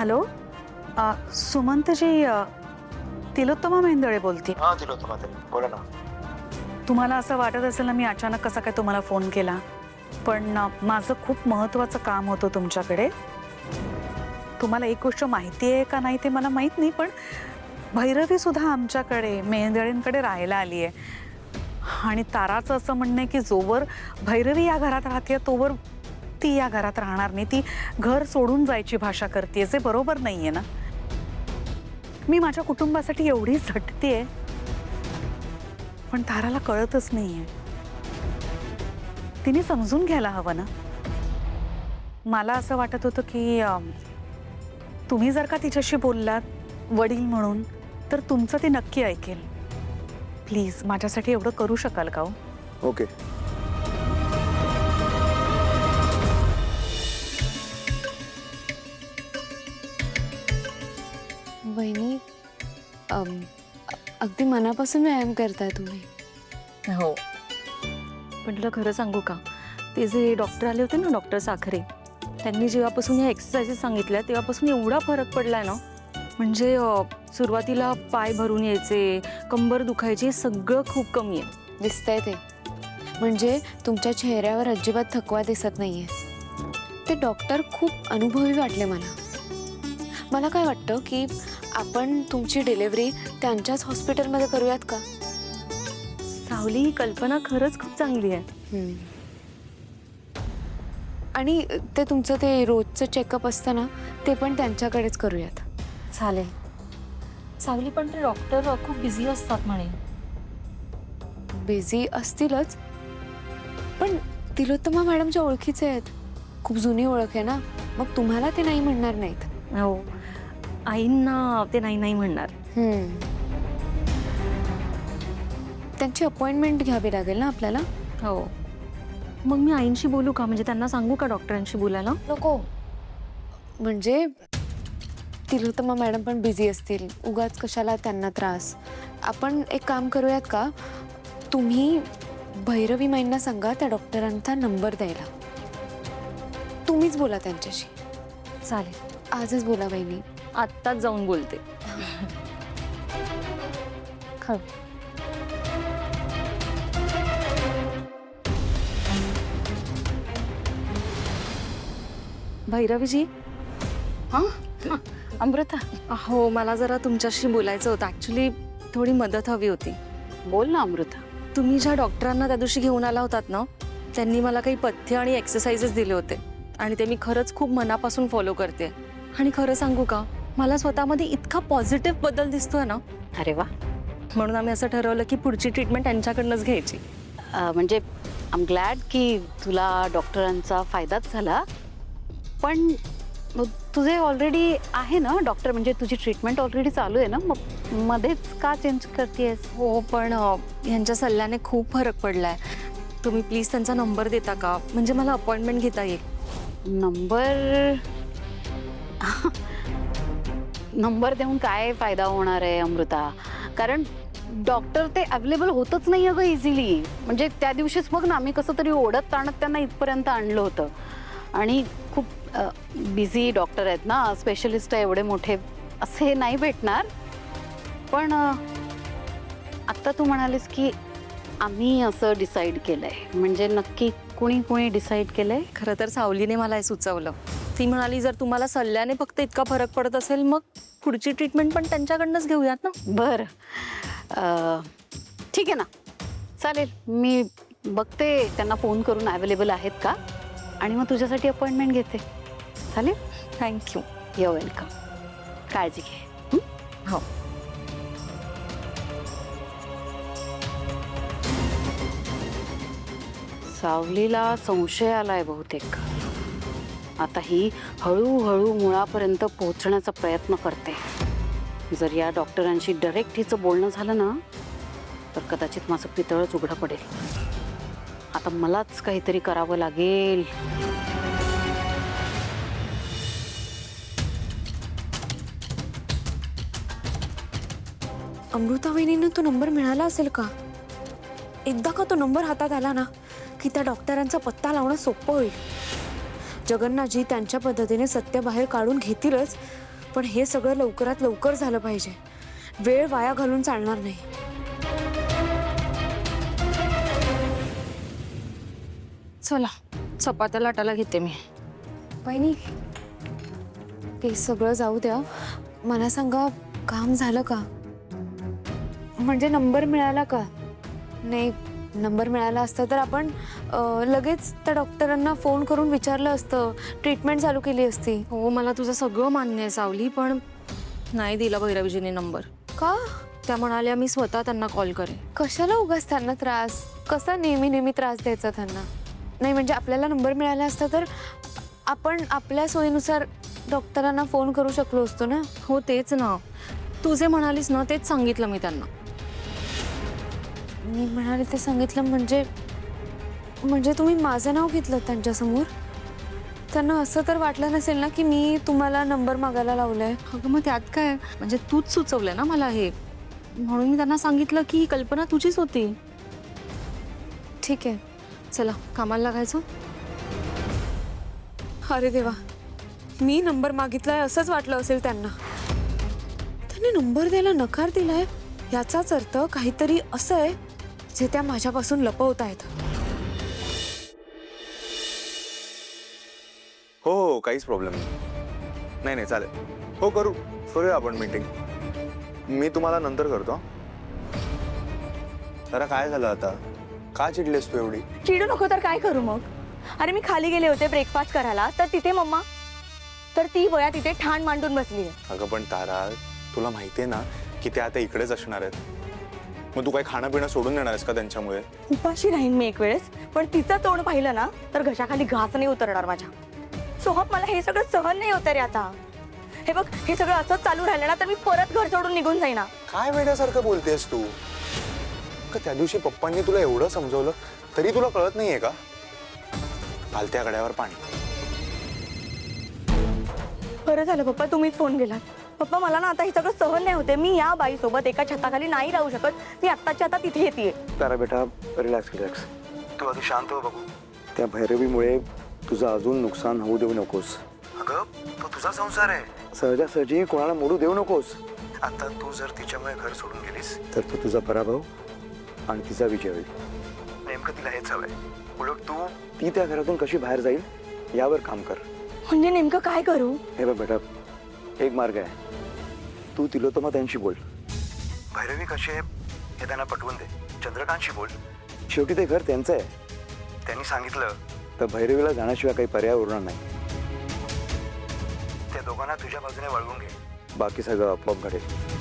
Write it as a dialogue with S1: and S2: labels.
S1: Hello, सुमंतजी, Tilottama Mendale बोलते.
S2: हाँ तिलोत्तमा ताई, बोला ना.
S1: तुम्हाला असं वाटत असेल ना मी अचानक कसा काय तुम्हाला फोन केला, पण माझं खूप महत्त्वाचं काम होतं तुमच्याकडे. तुम्हाला एक गोष्ट माहिती आहे का नाही ते मला माहित नाही, पण भैरवी सुद्धा आमच्याकडे मेंदळेंकडे राहायला आली आहे. आणि ताराचं असं म्हणणं आहे की जोवर भैरवी या घरात राहते तोवर ती या घरात राहणार नाही. ती घर सोडून जायची भाषा करते, जे बरोबर नाहीये ना. मी माझ्या कुटुंबासाठी एवढी झटतेय, पण ताराला कळतच नाहीये. तिने समजून घ्यायला हवं ना. मला असं वाटत होतं की तुम्ही जर का तिच्याशी बोललात वडील म्हणून तर तुमचं ती नक्की ऐकेल. प्लीज माझ्यासाठी एवढं करू शकाल का हो?
S2: ओके.
S3: वहिनी, अगदी मनापासून व्यायाम करताय तुम्ही.
S4: हो, पण तुला खरं सांगू का, ते जे डॉक्टर आले होते ना, डॉक्टर साखरे, त्यांनी जेव्हापासून या एक्सरसाइजेस सांगितल्या तेव्हापासून एवढा फरक पडलाय ना. म्हणजे सुरुवातीला पाय भरून यायचे, कंबर दुखायची, हे सगळं खूप कमी आहे.
S3: दिसतंय ते. म्हणजे तुमच्या चेहऱ्यावर अजिबात थकवा दिसत नाहीये. ते डॉक्टर खूप अनुभवी वाटले मला. मला काय वाटतं की आपण तुमची डिलिव्हरी त्यांच्याच हॉस्पिटलमध्ये करूयात का?
S4: सावली, ही कल्पना खरंच खूप चांगली आहे.
S3: आणि ते तुमचं ते रोजचं चेकअप असतं ना, ते पण त्यांच्याकडेच करूयात.
S4: चालेल. सावली, पण ते डॉक्टर खूप बिझी असतात म्हणे.
S3: बिझी असतीलच, पण तिलोत्तमा मॅडमच्या ओळखीचे आहेत. खूप जुनी ओळख आहे ना, मग तुम्हाला ते नाही म्हणणार नाहीत.
S4: हो, आईंना ते नाही नाही म्हणणार.
S3: त्यांची अपॉइंटमेंट घ्यावी लागेल ना आपल्याला.
S4: हो, मग मी आईंशी बोलू का? म्हणजे त्यांना सांगू का डॉक्टरांशी बोलायला?
S3: नको, म्हणजे तिलोत्तमा मॅडम पण बिझी असतील, उगाच कशाला त्यांना त्रास. आपण एक काम करूयात का, तुम्ही भैरवी माईंना सांगा त्या डॉक्टरांचा नंबर द्यायला. तुम्हीच बोला त्यांच्याशी.
S4: चालेल,
S3: आजच बोला वहिनी.
S4: आत्ताच जाऊन बोलते.
S3: हो.
S4: भैरवीजी.
S1: हां, अमृता,
S4: हो, मला जरा तुमच्याशी बोलायचं होतं. ॲक्च्युली थोडी मदत हवी होती.
S1: बोल ना अमृता.
S4: तुम्ही ज्या डॉक्टरांना त्या दिवशी घेऊन आला होतात ना, त्यांनी मला काही पथ्य आणि एक्सरसाइजेस दिले होते आणि ते मी खरंच खूप मनापासून फॉलो करते. आणि खरं सांगू का, मला स्वतःमध्ये इतका पॉझिटिव्ह बदल दिसतोय ना.
S5: अरे वा.
S4: म्हणून आम्ही असं ठरवलं की पुढची ट्रीटमेंट त्यांच्याकडनंच घ्यायची.
S5: म्हणजे आय एम ग्लॅड की तुला डॉक्टरांचा फायदाच झाला. पण तुझे ऑलरेडी आहे ना डॉक्टर, म्हणजे तुझी ट्रीटमेंट ऑलरेडी चालू आहे ना, मग मध्येच का चेंज करतेस?
S4: हो, पण यांच्या सल्ल्याने खूप फरक पडलाय. तुम्ही प्लीज त्यांचा नंबर देता का? म्हणजे मला अपॉइंटमेंट घेता येईल.
S5: नंबर देऊन काय फायदा होणार आहे अमृता? कारण डॉक्टर ते अवेलेबल होतच नाही अगं इझिली. म्हणजे त्या दिवशीच बघ ना, आम्ही कसं तरी ओढत ताणत त्यांना इथपर्यंत आणलं होतं. आणि खूप बिझी डॉक्टर आहेत ना, स्पेशलिस्ट आहे एवढे मोठे, असे नाही भेटणार. पण आत्ता तू म्हणालीस की आम्ही असं डिसाईड केलंय, म्हणजे नक्की कुणी डिसाईड केलंय?
S4: खरं तर सावलीने मला हे सुचवलं. ती म्हणाली जर तुम्हाला सल्ल्याने फक्त इतका फरक पडत असेल मग पुढची ट्रीटमेंट पण त्यांच्याकडनंच घेऊयात ना.
S5: बरं, ठीक आहे ना, चालेल. मी बघते त्यांना फोन करून अवेलेबल आहेत का, आणि मग तुझ्यासाठी अपॉइंटमेंट घेते. चालेल?
S4: थँक्यू.
S5: You welcome. काळजी घे.
S4: हो.
S5: सावलीला संशय आलाय बहुतेक. आता ही हळूहळू मुळापर्यंत पोहोचण्याचा प्रयत्न करते. जर या डॉक्टरांशी डायरेक्ट हिचं बोलणं झालं ना, तर कदाचित माझं पितळच उघडं पडेल. आता मलाच काहीतरी करावं लागेल.
S3: अमृता वहिनींना तो नंबर मिळाला असेल का? एकदा का तो नंबर हातात आला ना, की त्या डॉक्टरांचा पत्ता लावणं सोपं होईल. जगन्नाथजी त्यांच्या पद्धतीने सत्य बाहेर काढून घेतीलच, पण हे सगळं लवकरात लवकर झालं पाहिजे. वेळ वाया घालून चालणार नाही.
S4: चला चपात्या लाटायला घेते मी.
S3: वहिनी, ते सगळं जाऊ द्या. मला सांगा, काम झालं का? म्हणजे नंबर मिळाला का? नाही, नंबर मिळाला असता तर आपण लगेच त्या डॉक्टरांना फोन करून विचारलं असतं, ट्रीटमेंट चालू केली असती.
S4: हो, मला तुझं सगळं मान्य आहे सावली, पण नाही दिला भैरवीजीने नंबर.
S3: का?
S4: त्या म्हणाल्या मी स्वतः त्यांना कॉल करेन.
S3: कशाला उगाच त्यांना त्रास? कसा नेहमी नेहमी त्रास द्यायचा त्यांना? नाही म्हणजे आपल्याला नंबर मिळाला असता तर आपण आपल्या सोयीनुसार डॉक्टरांना फोन करू शकलो असतो ना.
S4: हो तेच ना, तू जे म्हणालीस ना तेच सांगितलं मी त्यांना.
S3: मी म्हणाले ते सांगितलं म्हणजे तुम्ही माझं नाव घेतलं त्यांच्यासमोर? त्यांना असं तर वाटलं नसेल ना की मी तुम्हाला नंबर मागायला लावलाय?
S4: अगं मग त्यात काय, म्हणजे तूच सुचवलंय ना मला हे, म्हणून मी त्यांना सांगितलं की ही कल्पना तुझीच होती.
S3: ठीक आहे.
S4: चला कामाला लागायचं.
S3: अरे देवा, मी नंबर मागितलाय असंच वाटलं असेल त्यांना. त्यांनी नंबर द्यायला नकार दिलाय याचाच अर्थ काहीतरी असं आहे जे त्या माझ्यापासून लपवत आहेत.
S2: हो हो, काहीच प्रॉब्लेम नाही. नाही चालेल. हो करूया आपण मीटिंग. मी तुम्हाला नंतर करतो. जरा काय झालं आता? का चिडलेस तू एवढी?
S6: चिडू नको तर काय करू मग? अरे मी खाली गेले होते ब्रेकफास्ट करायला, तर तिथे मम्मा तर ती वया तिथे ठाण मांडून बसली आहे.
S2: अगं पण तारा, तुला माहितीये ना की ते आता इकडेच असणार आहेत. मग तू काय खाणं पिणं सोडून देणार आहेस का त्यांच्यामुळे?
S6: उपाशी राहीन मी एक वेळेस, पण तिचं तोंड पाहिलं ना तर घशाखाली घास नाही उतरणार माझ्या. सोहम, मला हे सगळं सहन नाही होतं रे आता. हे बघ, हे सगळं असंच चालू राहिलं ना तर मी परत घर सोडून निघून जाईना.
S2: काय वेड्यासारखं बोलतेस तू? का त्या दिवशी पप्पांनी तुला एवढं समजवलं तरी तुला कळत नाहीये का? घालत्या गड्यावर पाणी.
S6: बरं झालं पप्पा तुम्हीच फोन केलात. पप्पा, मला ना आता हे सगळं सहन नाही होते. मी या बाईसोबत एका छताखाली नाही राहू शकत. मी आत्ताच्या आता तिथे येते.
S2: तारा बेटा, रिलॅक्स. तू आधी शांत हो बघू. त्या भैरवीमुळे तुझं अजून नुकसान होऊ देऊ नकोस. अगं, तो तुझा संसार आहे. सहजासहजी कोणाला मोडू देऊ नकोस. आता तू जर तिच्यामुळे घर सोडून गेलीस तर तो तुझा पराभव आणि तिचा विजय होईल. नेमकं तिला हेच हवंय. उलट ती त्या घरातून कशी बाहेर जाईल यावर काम कर.
S6: म्हणजे नेमकं काय करू?
S2: हे बघ बेटा, एक मार्ग आहे. तू तिलोत्तमा त्यांशी बोल. भैरवी कशी आहे हे त्यांना पटवून दे. चंद्रकांतशी बोल. शेवटी ते घर त्यांचं आहे. त्यांनी सांगितलं तर भैरवीला जाण्याशिवाय काही पर्याय उरणार नाही. त्या दोघांना तुझ्या बाजूने वळवून घे. बाकी सगळं आपोआप घडेल.